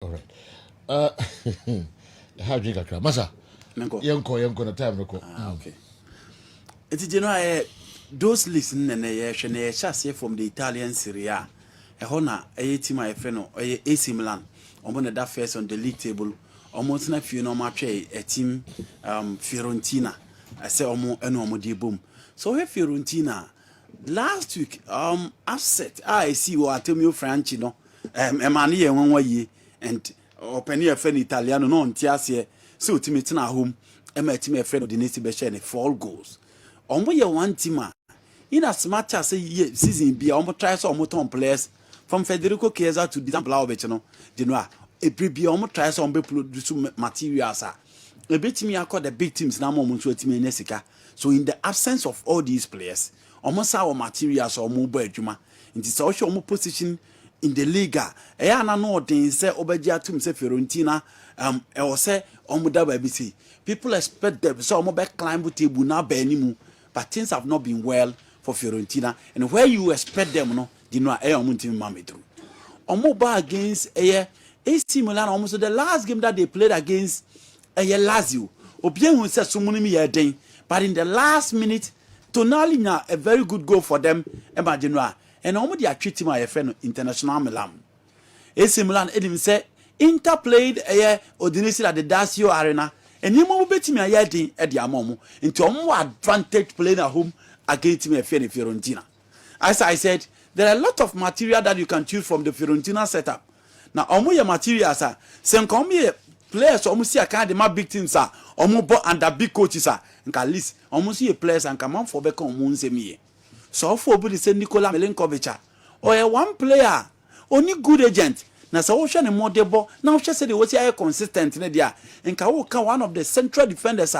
All right. How drink a masa? Yanko na time reko. Okay. It's those listen and a chassis from the Italian Serie A. A honor, a team I friend or AC Milan. On that first on the league table. Almost na few no match a team Fiorentina. I say almost no boom. So here Fiorentina last week upset I see what tell me French no Emmanuel one way and open your friend Italiano no ntiase so ultimate na home Emma team friend of the next be share 4 goals. Omo ye one team in as much as season be omo try so omo ton players from Federico Chiesa to Di Blaubech no you know e be omo try so omo produce materials e betimi akọ the big teams na omo so team enesika. So in the absence of all these players omo sa our materials omo bo adwuma nti se o hwe omo position in the league e na no odin se obaji atum se Fiorentina e o se omo da ba bi see people expect them so omo be climb table na ba animu. But things have not been well for Fiorentina, and where you expect them, no, you know, omo team mame through. Omo ba against AC Milan, almost the last game that they played against Lazio. Obien who said sumuni mi yeden, but in the last minute, Tonali na a very good goal for them, imagine and omo they are treating my friend International Milan. AC Milan, Edim said Inter played Udinese at the Dacio Arena. And you move betting me a yarding at the amomo into a more advantage playing at home against me a Fiorentina. As I said, there are a lot of material that you can choose from the Fiorentina setup. Now, omo your materials are some come here players almost see a kind of my big teams are almost under big coaches are and at least almost see players and come on for back on moons me. So for Buddy say Nikola Milenkovic or a one player, only good agent. Na sa wo hwe ne modebo na wo hwe se de wo tia consistent ne dia nka wo ka one of the central defenders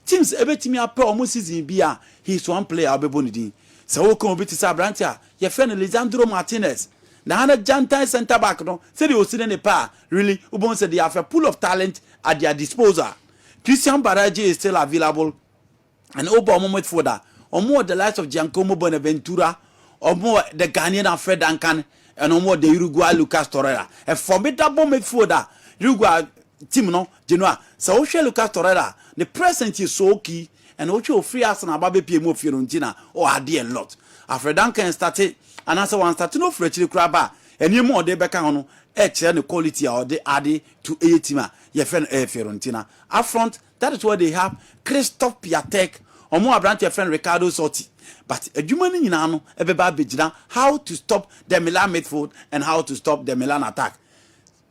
teams ebetimi apɛ omo season bia he is one player obebo ne din sa wo ka obeti sa branch ye friend Lisandro Martinez na na jantai center back no se de o si ne pa really ubon se they have a pool of talent at their disposal. Christian Baraji is still available and obo omo midfielder omo the likes of Giancomo Bonaventura omo the Ghanaian Fred Duncan and no more the Uruguay Lucas Torreira. A formidable midfielder. Uruguay team no, Genoa. So Lucas Torreira, the present is so key, and Ocho free us and Ababe PMO Fiorentina or a lot. After Duncan started, and as one started no French crabba, and you more de Becano, the quality or the added to a team, your friend Fiorentina. Up front, that is where they have Christophe Piatek, or more branch your friend Ricardo Sotti. But a human in ano everybody how to stop the Milan midfield and how to stop the Milan attack.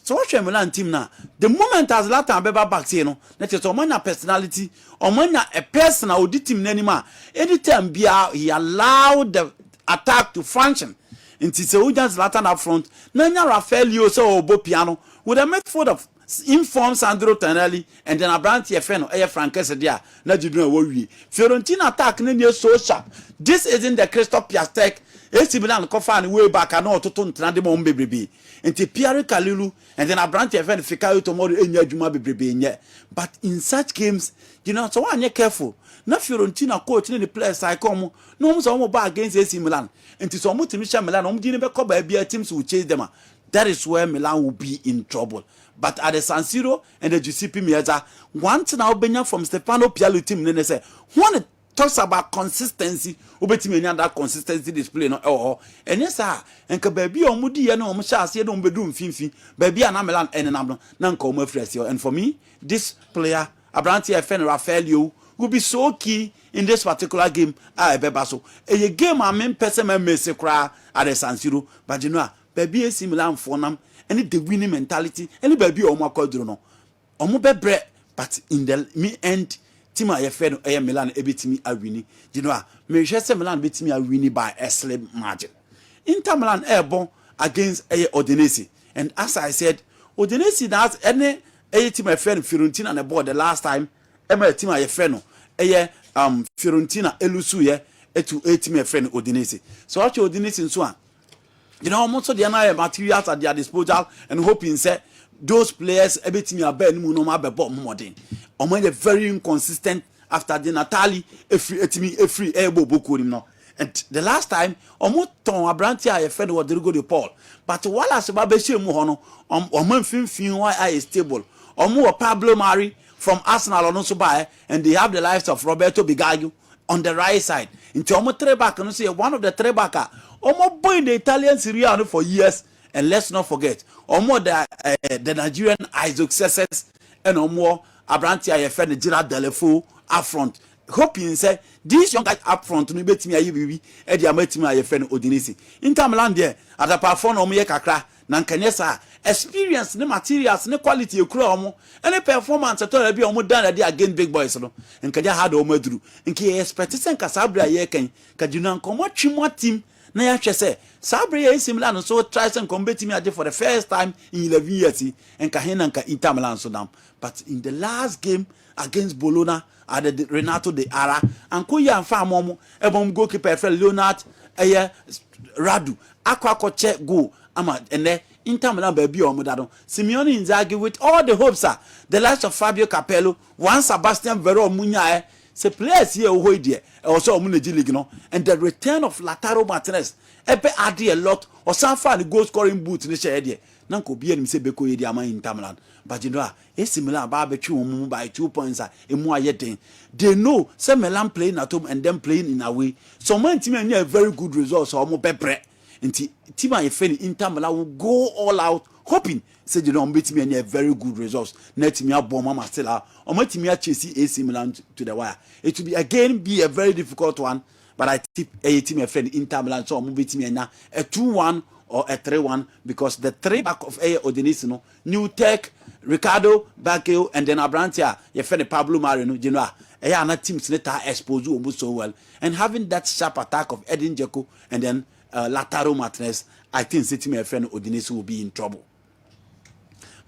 So what's your Milan team now? The moment as Lata Beba back say no, that is a personality or a person who did team anymore. Anytime he allowed the attack to function. Into the just Latin up front, Nanya Rafaelio so Bo Piano with a midfield of inform Sandro Tonali and then a branch your friend or Francesa dia na you know worry Fiorentina attack no so sharp. This isn't the Christophe Piatek AC Milan Kofan way back and all to Tonali mo baby into Pierre Kalilu and then a branch your friend Fikayo tomorrow enya juma baby. But in such games you know so one you careful na Fiorentina coach the players I come no so back against AC Milan into so much Milan didn't be cover be teams will chase them. That is where Milan will be in trouble. But at the San Siro and the Giuseppe Meazza, once now Benya from Stefano Pialu team, then they say, one talks about consistency, Ubetimania that consistency display no oh. And yes, and baby or Moody and Omusha, say don't be doing finfi, baby and Amelan and an Nanko Mefresio. And for me, this player, Abranti FN Rafaelio, will be so key in this particular game. I bebaso. A game I mean person may say cry at the San Siro, but you know, baby is similar for them. Any the winning mentality, any baby or more quadrono. Omo bebre, but in the me end, team I fed Milan beat me a winning. You know, Manchester Milan beat me a winning by a slim margin. Inter Milan airborne against Udinese. And as I said, Udinese does any team I fed Fiorentina on the board the last time. Emma team I fed Fiorentina elusu to a team I friend Udinese. So what Udinese in Swan. You know, most of the other materials at their disposal and hoping say those players everything are better no matter what more than. Or when they're very inconsistent after the Natali every elbow book no. And the last time, omo ton abranti a yefend Rodrigo de Paul. But while as babeshe mu hono, omo fin why is stable. Omo Pablo Mari from Arsenal on so by, and they have the lives of Roberto Bigaggio on the right side. Into omo three back, and say one of the three backer. Omo boy in the Italian Serie A for years, and let's not forget, omo the Nigerian successes, and omo abranti a yefend Gerard Delefou up front. Hoping say these young guys up front no betimi ayi bibi e dia matimi ayefe no Odinisi Inter Milan there at the perform omo ye kakra na nkanyesa experience ne materials ne quality ekura omo any performance at all be omo dan dey against big boys no nkanya hard omo aduru nke expect say nka sabra ye kan kaduna nkomo twimo team na ya hwe say sabra ye similar no so try say nkom betimi ade for the first time in 11 years nka hen nka Inter Milan so down but in the last game against Bologna at the Renato de Ara and Kuya and Famomo ebom goalkeeper Leonard Radu akwa check go ama ene Inter Milan baby omudado Simeone Inzaghi with all the hopes the likes of Fabio Capello one Sebastian Vero Munya se players here who there also omuneji league no and the return of Lautaro Martinez ebe add a lot or some fan the goal scoring boot ni share there nanko bia nim se beko ye di ama Inter Milan but you know similar ba betwi omu by 2 points emu ayeden they know say Milan playing at home and them playing in away so man team any a very good results so omu pepre nti team ayefeni Inter Milan will go all out hoping say you know beat me any a very good results na team abom mama still omu team Chelsea AC Milan to the wire it will be again be a very difficult one but I tip a team a friend Inter Milan so omu beat me na a 2-1 or a 3-1 because the three back of Odinisi no New Tech Ricardo Bakio and then Abrantia yefene Pablo Marino you know na teams later expose you so well and having that sharp attack of Edin Dzeko and then Lautaro Martinez I think City my friend Odinisi will be in trouble.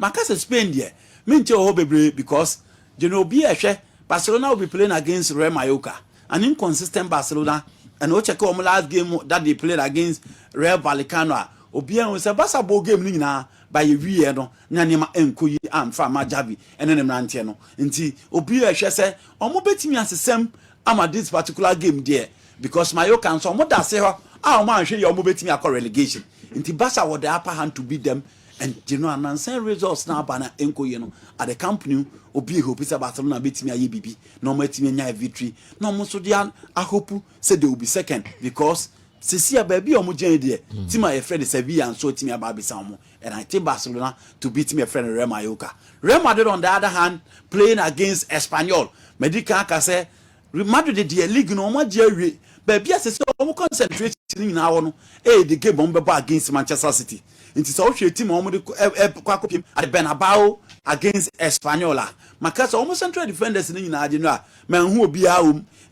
Makasa Spain there minche bebre because you know be a Barcelona will be playing against Real Mallorca an inconsistent Barcelona and we check on last game that they played against Real Vallecano obian we say basketball game ni na by wie no na nema enkoyi amfa majabi ene ne mrantie no nti obi a hwe se omo betimi asesem ama this particular game there because Mallorca so omo da se ho omo anhwe ye omo betimi akọ relegation nti Barca with the upper hand to beat them and you know anansen results na bana enkoyi no at the Camp Nou obi hope say Barcelona betimi aye bibi no betimi nya victory no mo so dia ahope say they will be second because Cecilia baby omo jan there team my friend Sevilla and so team aba bisa omo and I think Barcelona to beat my friend Real Mallorca. Real Madrid on the other hand playing against Espanyol Medica ka say Madrid the league no omo je baby as say omo concentrate na wo no the game omo against Manchester City nti so hwe team omo de kwakopim at the Bernabeu against Espanyol makasa omo central defenders ni nyina age no a man hu obi a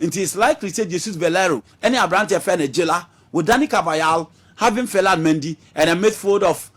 nti it's likely say Jesus Valero any Abrante fan Jela with Dani Carvajal having Ferland Mendy and a midfield of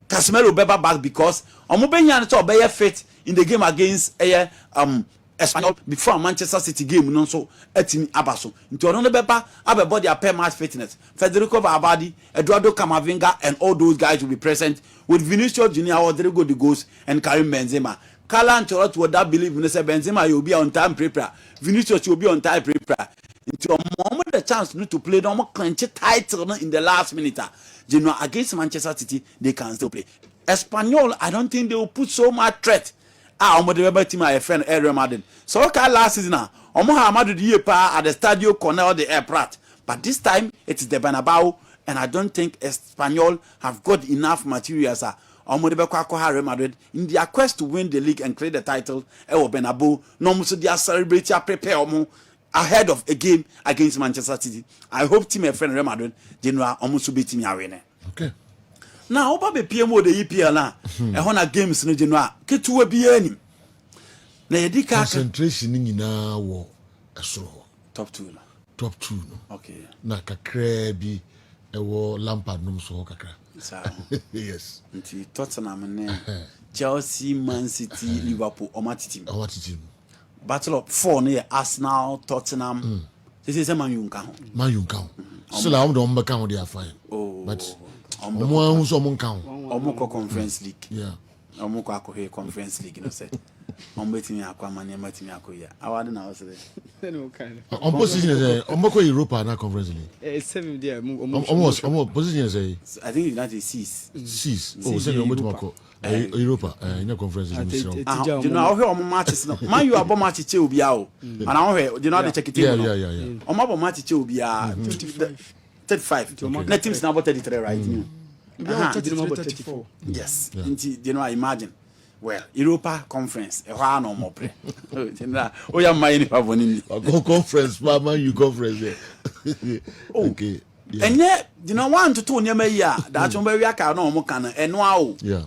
Casemiro Beba back because Omobenya to be fit in the game against Espanyol before Manchester City game no so etimi abaso nti ono Beba abebo their pair match fitness Federico Valverde Eduardo Camavinga and all those guys will be present with Vinicius Junior Rodrigo de Goes and Karim Benzema. Carlo Ancelotti would that believe when say Benzema will be on time prepare Vinicius will be on time prepare into a moment the chance to play no more clench title in the last minute you know against Manchester City they can still play Espanyol I don't think they will put so much threat omo the better team my friend Real Madrid so okay last season omo ha Madrid ye pa at the Stadio Cornell de Prat but this time it is the Bernabeu and I don't think Espanyol have got enough materials omo de bekwa ko Real Madrid in their quest to win the league and create the title Bernabeu no mo so they celebrate prepare omo ahead of a game against Manchester City. I hope team my friend Real Madrid general omo so beat me away. Okay. Now oba be PMO the EPL na e ho na games no general ketuwa bi ani. Na yedi ka concentration ni nyina wo esoro. Top 2 na. Top 2 no. Okay. Na kakra bi e wo Lampard no so kakra. Yes. Nti Tottenham ne Chelsea, Man City, Liverpool, Omatiti. Battle of 4 near Arsenal, Tottenham. This is a Man U count. Man U count. Still I'm don't count they are fine. Oh. But Omo who's Omo count. Omo Conference League. Yeah. Omoko akohe conference league no say. Ombetimi akwa mane matimi akoya. Awade na was there. No kind. Position is Omoko Europa na conference league. 7 there. Almost position is I think United sees. Six. Oh, say Omoko Europa in a conference league. You know how matches no. Man you abo match che obi a o. And how you know the check it. Yeah. Omabo match che obi a 35. Na teams na about 33 right. 34. Yes. You know I imagine. Well, Europa conference, a no more play. Oh, yeah, my go conference, mama, you conference there. Okay. Yeah. And yet, you know, 1 to 2 near me, yeah, that's where we are no more can and wow. Yeah.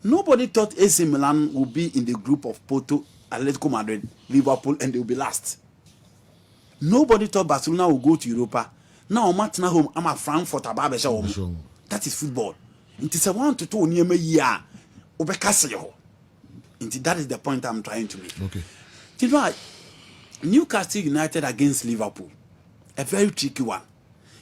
Nobody thought AC Milan would be in the group of Porto, Atletico Madrid, Liverpool, and they will be last. Nobody thought Barcelona will go to Europa. Now, Martina home, I'm a Frankfurt, Ababesha. That is football. It is a 1 to 2 near me, yeah. Obekaseo. That is the point I'm trying to make. Okay. You know, Newcastle United against Liverpool, a very tricky one.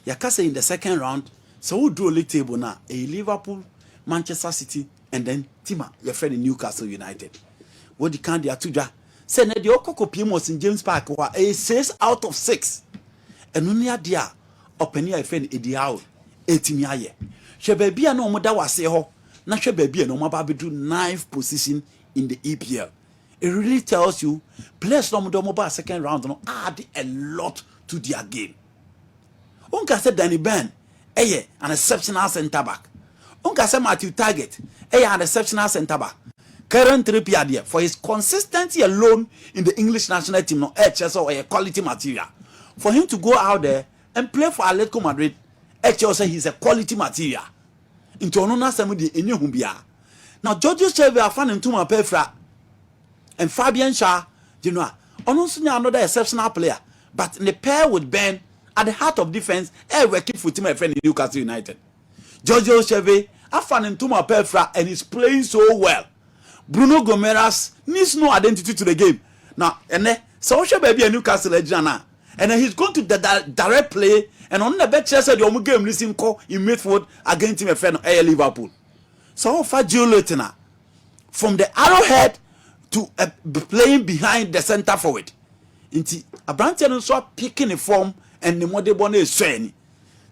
Yakasa in the second round, so we draw league table now. A Liverpool, Manchester City, and then Tima, your friend in Newcastle United. What the candy are to say that the Okoko Pimos in James Park were a 6 out of 6. And only a dear, open your friend Ediao, 18 years. She baby no more that was say ho. Natural baby no more do 9th position in the EPL. It really tells you players no more second round no add a lot to their game. Unka said Danny Ben, an exceptional centre back. Unka said Matthew Target, an exceptional centre back. Kerm Trippier for his consistency alone in the English national team no HSO a quality material. For him to go out there and play for Atletico Madrid, HSO he's a quality material. Into onona samudi enye humbia. Now George Chevy are fan into my pefra and Fabian Shah, you know, another exceptional player, but in the pair with Ben at the heart of defense, working for my friend in Newcastle United. George Chevy are fan into my pefra and is playing so well. Bruno Gomes needs no identity to the game. Now, and then so baby a Newcastle legend, and then he's going to the direct play. And on the bet said the game listen call in midfield against him a friend Liverpool. So far Giolotena from the arrowhead to playing behind the center forward. Inti Abrantian so picking the form and the model bone is shiny.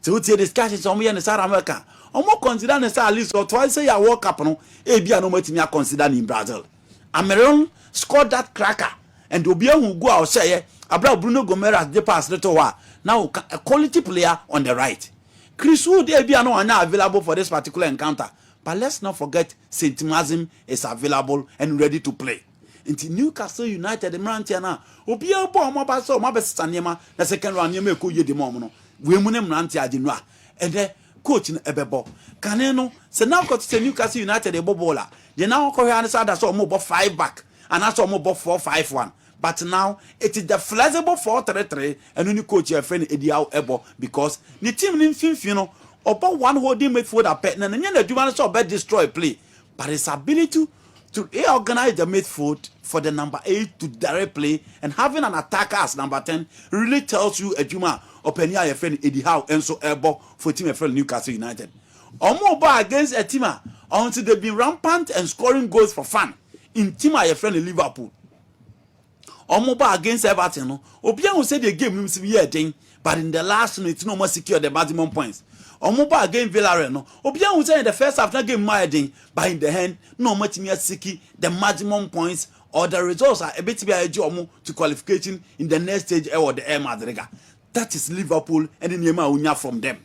So it's a discussion somewhere in South America. Omo consider the at least or twice say I walk up no ebia no matimi consider in Brazil. Cameroon scored that cracker and Obia who go out say Abra Bruno Gomes de pass little while. Now a quality player on the right. Chris Wood no available for this particular encounter. But let's not forget Saint Mazim is available and ready to play. Into Newcastle United the Mrantiana. Obia bo mo ba so mo be sanema na second round nyema ko yedi mo no. We mu ne Mrantia adinua. And the coach no ebebo. Kaneno se now got to Newcastle United the bobola. They now ko here answer that so mo bo 5 back and also mo bo 4-5-1. But now it is the flexible 4-3-3 and only coach your friend Ediao Ebo because the team in you know about one holding midfielder pet and then the want to bet destroy play. But his ability to organize the midfield for the number 8 to direct play and having an attacker as number 10 really tells you a Juma open your friend Ediao and so Ebo for team friend Newcastle United. Omo against a team until they've been rampant and scoring goals for fun in team your friend in Liverpool. Omoba against Everton no Obia will say the game no be here but in the last minute no more secure the maximum points. Omoba against Villarreal no Obia will say in the first half that game my but in the end no much me secure the maximum points or the results are a bit be a job to qualification in the next stage or the Madrid. That is Liverpool and the Nema unya from them.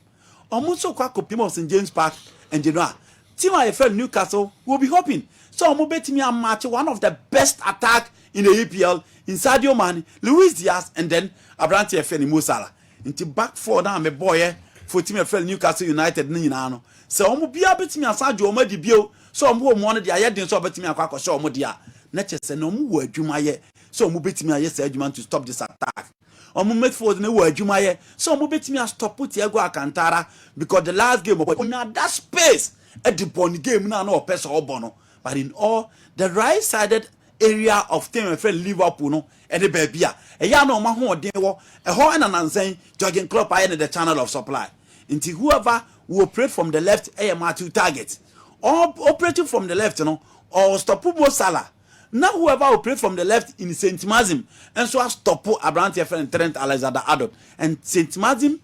Omuso kwa kopimo St James Park and Genoa. Team I friend Newcastle will be hoping. So Omo bet me a match one of the best attack in the EPL in Sadio Mane, Luis Diaz, and then Abranti Efeni Mo Salah. Into back four now me boy for team friend Newcastle United ni na. So Omo bia bet me a Sadio Omo di bio. So Omo mo de ayedin so bet me akwa so Omo dia. Na chese no mu wo adwuma ye. So Omo bet me aye say adwuma to stop this attack. Omo midfield na wo adwuma ye. So Omo bet me stop Thiago Alcantara because the last game on that space at the point game na no person obono. But in all the right-sided area of team friend Liverpool no e de baby e ya no ma ho den wo e ho na nansan Jurgen Klopp aye the channel of supply until whoever will operate from the left Matthew Target or operating from the left no or stop Salah. Now whoever will play from the left in Saint Mazim and so as stop Abrante and Trent Alexander-Arnold and Saint Mazim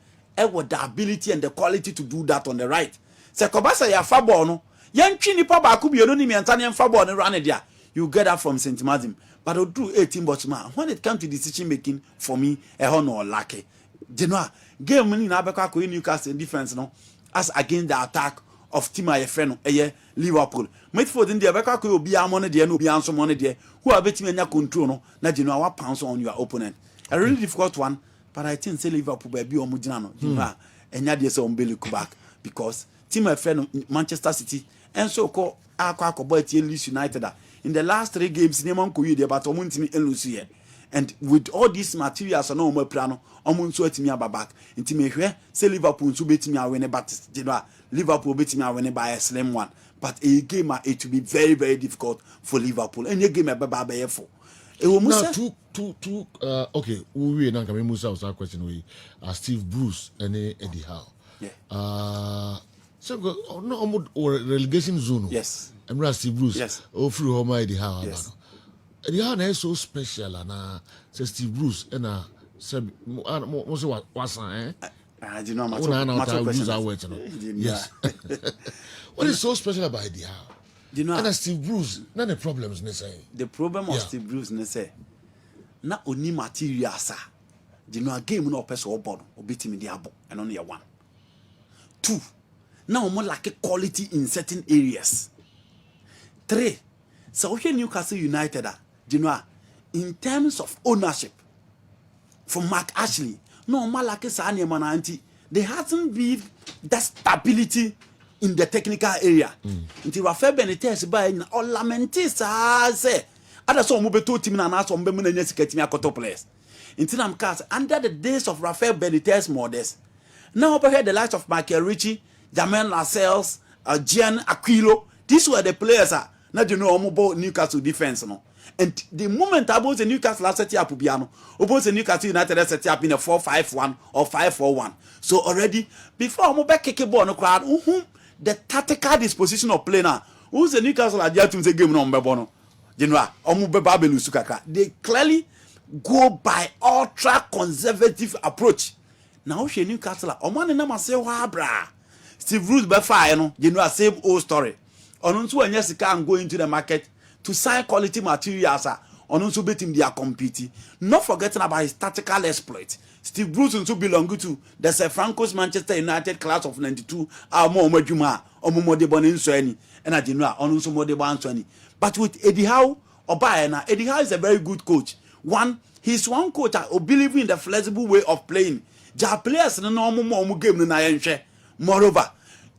with the ability and the quality to do that on the right. Se Kobasa ya fabo no yan twi nipa ba ku bienu ni mianta ne fabo no run dia you get that from Saint Mazim but do 18 but man when it comes to decision making for me no lucky. You know game ni na abekwa ko Newcastle defense no as against the attack of team aye friend no Liverpool midfield in the abekwa ko obi amone de no obi anso mone de who abetimi anya control no na you know what pounds on your opponent a really difficult one but I think say Liverpool be omo gina no you know enya de say ombele back because team aye friend Manchester City and so ko akwa tie Leeds United in the last 3 games neman ko yi de but omo ntimi elusu ye and with all these materials no omo pra no omo nso atimi ababak ntimi hwe say Liverpool nso betimi awene but you know Liverpool betimi awene by a slim one but a game it will be very very difficult for Liverpool and a game ababa be for now two okay we na kame musa was that question we Steve Bruce and Eddie Howe so no omo relegation zone yes I'm Steve Bruce yes through home Eddie Howe yes. Eddie Howe is so special and say Steve Bruce and said mo say wasan I do not yes. What is so special about Eddie Howe? You know, and Steve Bruce, none of the problems necessary. The problem of Steve Bruce necessary. Na only material sir. You know, a game no person or board or beat him the abo and only a 1. 2. Now more like a quality in certain areas. 3. So here Newcastle United you know, in terms of ownership from Mark Ashley. No, Malaki Sani Mananti, there hasn't been that stability in the technical area. Until Rafael Benitez by all lamentis say, other some move to team and ask on Bemun and Yesiket me a couple players. Until I'm cast under the days of Rafael Benitez models. Now over here the likes of Michael Ritchie, Jermaine Lascelles, Gian Aquilo, these were the players not you know about Newcastle defense no. And the moment about the Newcastle set up Pubiano, about the Newcastle United set up in a 4-5-1 or 5-4-1. So already before I'm back kick ball no crowd, the tactical disposition of play now. Who's the Newcastle at to the game no Mbebono? General, Babelu Sukaka. They clearly go by ultra conservative approach. Now she Newcastle, Oman and say bra. Steve Bruce by fire, no, General same old story. On to and yes, can go into the market to sign quality materials on also betting they are competing. Not forgetting about his tactical exploit. Steve Bruce also belong to the Sir Franco's Manchester United class of 92. More Majuma or more de Bonin Sweni and I did not on also more de Bansweni. But with Eddie Howe or Bayana, Eddie Howe is a very good coach. One, he's one coach who believes in the flexible way of playing. Ja players no more game no na moreover,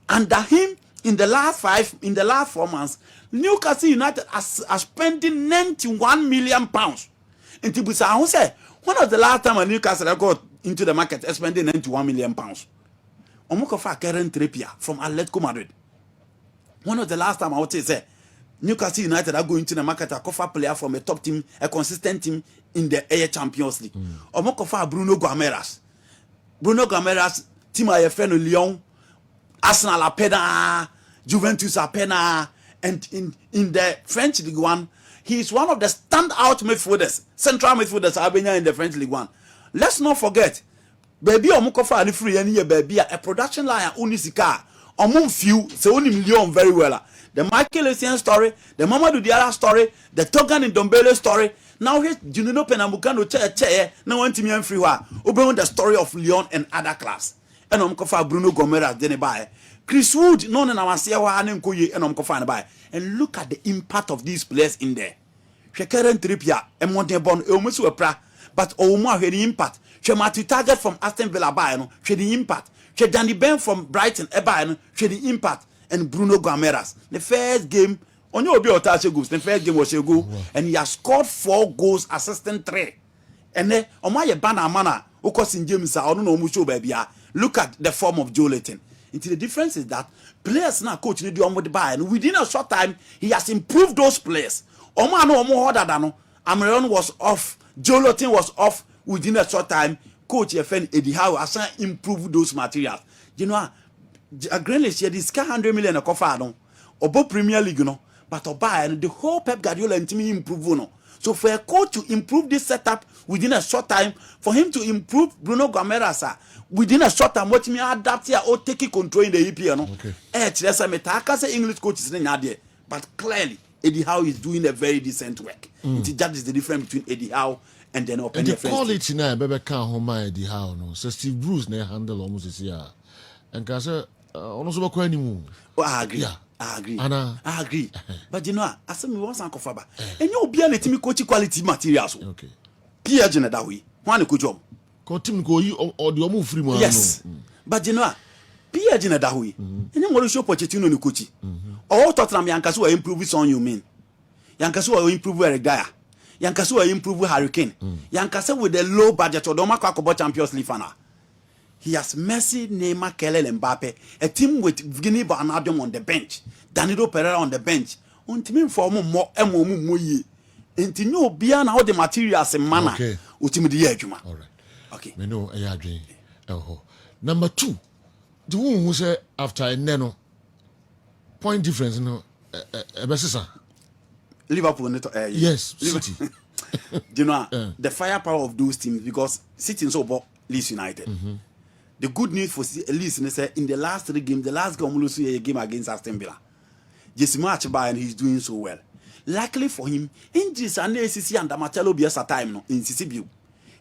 under him in the last 4 months, Newcastle United are spending 91 million pounds. And Tibusa say, when was the last time a Newcastle got into the market spending 91 million pounds? Omokofa Kerm from Atletico Madrid. When was the last time I would say Newcastle United are going to the market to offer player from a top team, a consistent team in the Air Champions League? Omokofa Bruno Guimaraes, team I friend Lyon, Arsenal apena, Juventus apena, and in the French League 1, he is one of the standout midfielders, central midfielders in the French League 1. Let's not forget, baby Omokofa and free any baby a production line unisika, few, so only million very well. The Michael Essien story, the Mamadou Diarra story, the Togan and Dombele story. Now here Junino Penambukano chair, now one team free wa. Open the story of Lyon and other class. And Omkofa Bruno Guimaraes then buy. Chris Wood, none in our Siawa and Nkoye and Omkofa buy. And look at the impact of these players in there. Kerm Trippier and Montebon almost were pra, but Omar had the impact. She Matthew Target from Aston Villa Bayern, she the impact. She Danny Ben from Brighton Bayern, she the impact. And Bruno Guimaraes. The first game, on your goals, the first game was a goal, and he has scored 4 goals, assisting 3. And then, on my banner manner, of course, in James, I don't know much baby. Look at the form of Joelinton. The difference is that players now coach need to do and within a short time, he has improved those players. Amaron was off, Joelinton was off within a short time. Coach FN Eddie Howe has improved those materials. You know, a Greenland share this 100 million a coffee no obo Premier League no but Oba and the whole Pep Guardiola and team improve no. So for a coach to improve this setup within a short time, for him to improve Bruno Guimaraes within a short time, what me adapt here or taking control in the EPL no. Okay. Say English coaches in but clearly Eddie Howe is doing a very decent work. That is the difference between Eddie Howe and then open and the quality now, baby can't hold my Eddie Howe no. So Steve Bruce ne handle almost this year, and can say also about anymore. Oh, I agree. Yeah. I agree. Anna. I agree. But you know, I said me once Uncle Faba. And you be an team coach quality materials. Okay. Pierre Jenna that way. One could job. Team go you or the move free man. Yes. But you know, Pierre Jenna that way. And you want to show Pochettino no coach. All Tottenham Yankasu will improve his on you mean. Yankasu will improve Eric Dyer. Yankasu will improve Hurricane. Yankasu with the low budget or Doma Kwakobo Champions League final. He has Messi, Neymar, Kelly, and Mbappe. A team with Guinea Bernardo on the bench. Danilo Pereira on the bench. Ultimate for more ye. And to know beyond all the materials and manner. Okay. Ultimate Juma. All right. Okay. Me know I dream. Oh. Number 2. The one who say after a nano point difference no Liverpool yes, City. You know the firepower of those teams because City so about Leeds United. The good news for Leeds is in the last 3 games, the last game lose a game against Aston Villa. Just match by and he's doing so well. Luckily for him, injuries and ACC and Marcelo Bielsa time no in CCB.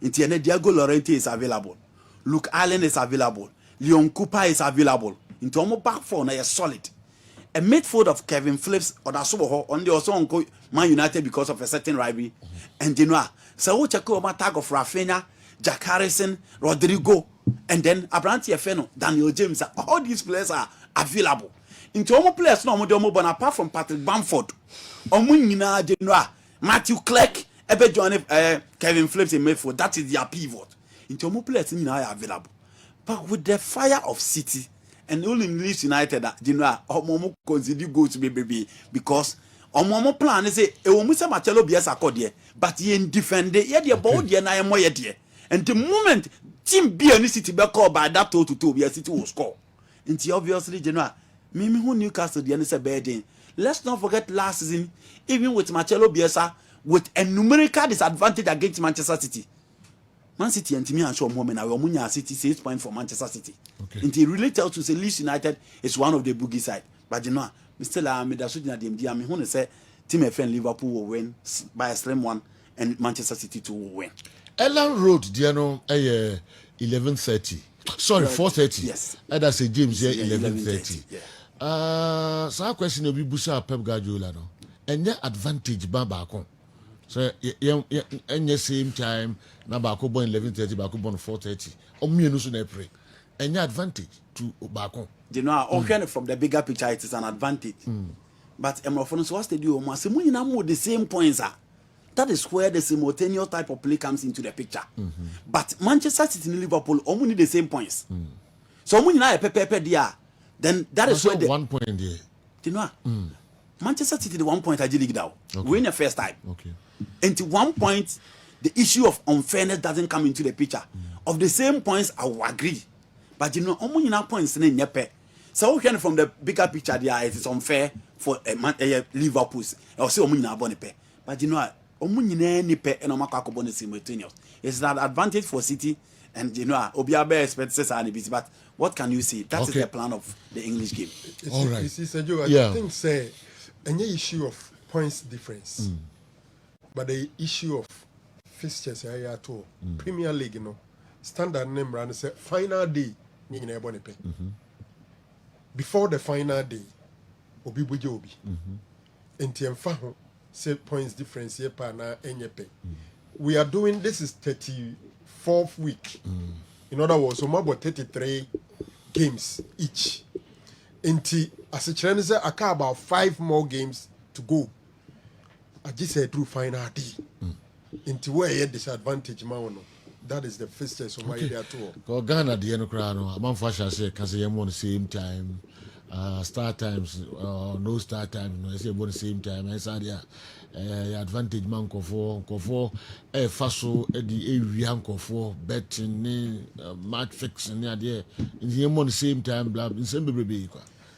In Diego Llorente is available. Luke Allen is available. Leon Cooper is available. Into almost back four now is solid. A midfield of Kevin Phillips or Asubo on the also on Man United because of a certain rivalry. And you know, so check over tag of Rafinha, Jack Harrison, Rodrigo, and then Abranti Feno, Daniel James. All these players are available. Into almost players no more but apart from Patrick Bamford, Matthew Clerk, Ebe John, Kevin Phillips in midfield. That is their pivot. Into almost players are available. But with the fire of City and only Leeds United that you know Omomo consider go to baby because Omomo plan is say e wo musa Marcelo Bielsa akode but he defend ye the ball there na mo ye there and the moment team B and City be call by that 2-2 City will score and obviously you know me who Newcastle the say bad. Let's not forget last season even with Marcelo Bielsa with a numerical disadvantage against Manchester City. Man City and Timmy and show moment now Omunya City 6 points for Manchester City. Okay. And he really tells to say Leeds United is one of the boogie side. But you know, Mr. Lamida Sudina DMD, I mean, who say Team FN Liverpool will win by a slim one and Manchester City 2 will win. Ellen Road, Diano, 11:30. Sorry, 4:30. Yes. That's a James here, 11:30. Yeah. So our question will be Busa Pep Guardiola no. And your advantage Babako. So and the same time na Bako born 11:30, Bako born 4:30. Or me no soon pray. And your advantage to Bako. You know, from the bigger picture, it is an advantage. But Emrofon was the do almost the same points are. That is where the simultaneous type of play comes into the picture. But Manchester City and Liverpool only need the same points. So when you know a there, then that is where the 1 point there. You know, Manchester City the 1 point I league down. Okay. Win the first time. Okay. And to 1 point, the issue of unfairness doesn't come into the picture. Of the same points, I will agree. But you know, only enough points in the so from the bigger picture, there it is unfair for Liverpool. Or say but you know, it's an advantage for City, and you know, Obiabe expects but what can you see? That is the plan of the English game. All right. You see, Sergio, I think say any issue of points difference, but the issue of fixtures at all. Premier League, you know, standard name run say final day, you know, before the final day, Obi Buji Obi, and Tiemfaho say points difference here na enyepe. We are doing this is 34th week. In other words, so about 33 games each. Inti as a trend say I got about 5 more games to go. I just said through final day. Into where you disadvantage man. That is the fixture so my area too. Go Ghana the no crowd no. Among fashion say can say the same time. Start times no start time no say about the same time. I said yeah, advantage man kofo faso the area kofo betting match fixing there in the same time blah in same baby.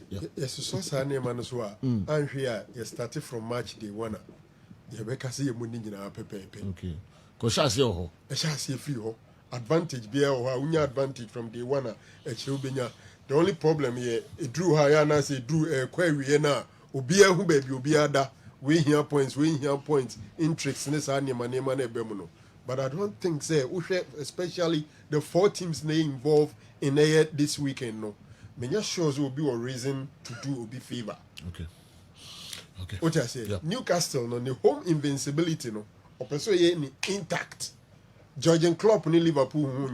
Yes, so Sunday man as well. And here you started from March day 1. You make us see a money in our paper. Okay. Because I see oh. I shall see a few advantage be our advantage from day 1 at Chilbina. The only problem here, it drew higher and I say drew a query now. Ubia who baby Ubiada, we hear points, in tricks, Nessania, Bemuno. But I don't think, say, especially the 4 teams they involved in this weekend, no. Many shows will be a reason to do will be favor. Okay. What I say, Newcastle, no, the home invincibility, no, or person intact. Georgian Klopp in Liverpool, who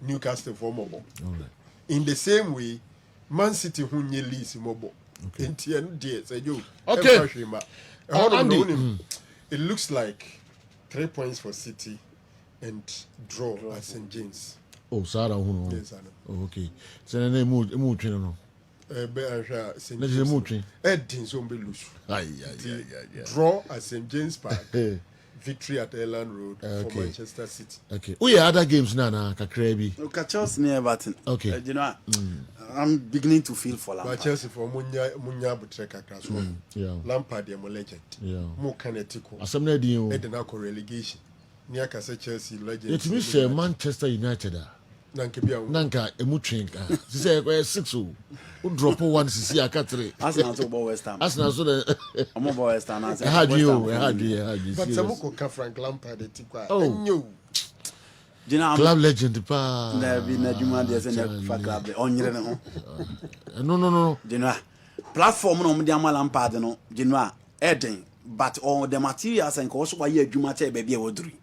Newcastle for mobile. All right. In the same way, Man City who leads mobile. Okay. In TND, say you. Okay. Andy. It looks like 3 points for City and draw at St. James. Oh, Sarah, who? Yes, I know. Oh, okay. So then they move no. St. Let's say move train. Eddin Zombi lose. Yeah. Draw at St. James Park. Victory at Elland Road for Manchester City. Okay. Oh yeah, other games now, Kakrebi. Okay, Chelsea near Everton. Okay. You know, I'm beginning to feel for Lampard. But Chelsea for Munya Butreka class. Yeah. Lampard, your legend. Yeah. More canetico. Asamne di yo. Edenako relegation. Near Casa Chelsea legend. Yet me say Manchester United. Nanka emu train ka. She say 6 o. U drop 1 sisi aka 3. Arsenal to West Ham. Arsenal so the I'm about West Ham. I had you. But Samoko ka Frank Lampard etikwa. You know, club legend pa. Never been a human there's a club on your own. No. You know, platform no me dey Lampard no. You know, Eden, but all the materials and also why you matter baby woduri.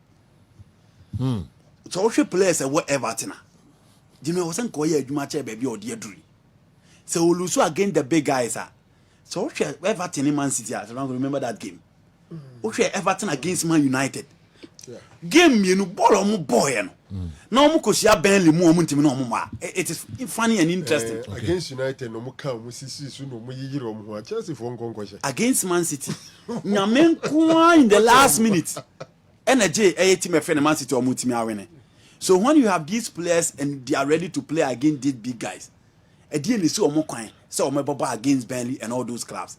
So we players whatever tina. You know, wasn't go you matter baby or dear duri. So we lose against the big guys. So we Everton in Man City. I don't remember that game. We Everton against Man United. Game you know ball on boy no mo ko sia Burnley mu omu ntimi no mo ma it is funny and interesting. Against United no mo ka mo sisi su no mo yiyire omu ho Chelsea for nkonko against Man City nyame nko in the last minute energy team e friend Man City omu ntimi awene. So when you have these players and they are ready to play against these big guys e dey ni see omu kwan say omu bobo against Burnley and all those clubs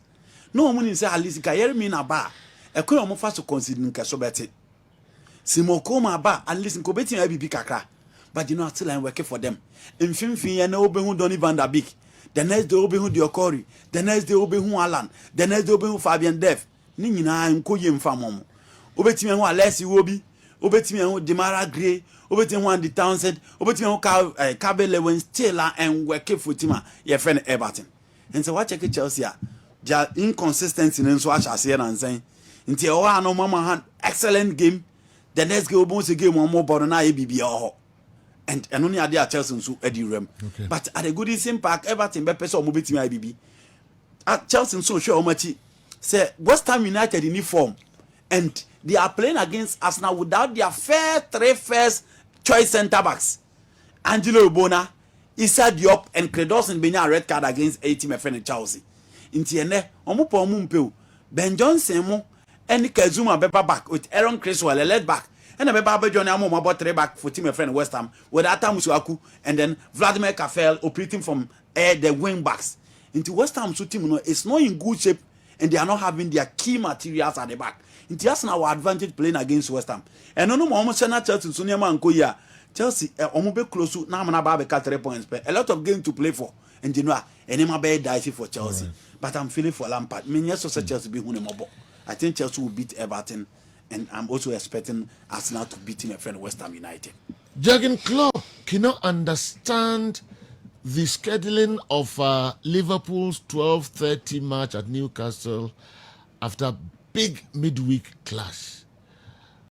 no omu ni say Alice ka yere mi na ba e ko omu fa so consider nka so beti Simokoma ba at least nko beti na bibi kakra but you know still I'm working for them mfimfin ya na obehu Donny van der Beek the next day obehu Diokori the next day obehu Alan the next day obehu Fabian Def ni nyina nko ye mfa mom obetimi hu Alexi Wobi obetimi hu Demara Gray obetimi hu Andy Townsend obetimi hu Kabe Lewin still and working for team your friend Everton and so what check Chelsea ja inconsistency nso achase na nsan nti o wa no mama hand excellent game. The next game almost a game one more but na ABB and only at the Chelsea so Eddie Rem. But at a good impact Everton be person mo betimi ABB. At Chelsea so sure much say West Ham United in form and they are playing against Arsenal without their first choice centre backs. Angelo Bona, Issa Diop and Credos Benya red card against a team friend Chelsea. Inti ene omo po omo mpeu Ben Johnson mo and Kazuma Beba back with Aaron Criswell, a left back, and a Beba Johnny Amo about 3 back for team friend West Ham with Atam Suaku and then Vladimir Kafel operating from the wing backs. Into West Ham so team it's not in good shape and they are not having their key materials at the back. Into that's our advantage playing against West Ham. And no more Chelsea Sonia Mankoya. Chelsea omobe close to now man 3 points. A lot of games to play for. And you know, any my bad dicey for Chelsea. Right. But I'm feeling for Lampard. Me yes so Chelsea be who I think Chelsea will beat Everton, and I'm also expecting Arsenal to beat my friend West Ham United. Jurgen Klopp cannot understand the scheduling of Liverpool's 12:30 match at Newcastle after big midweek clash.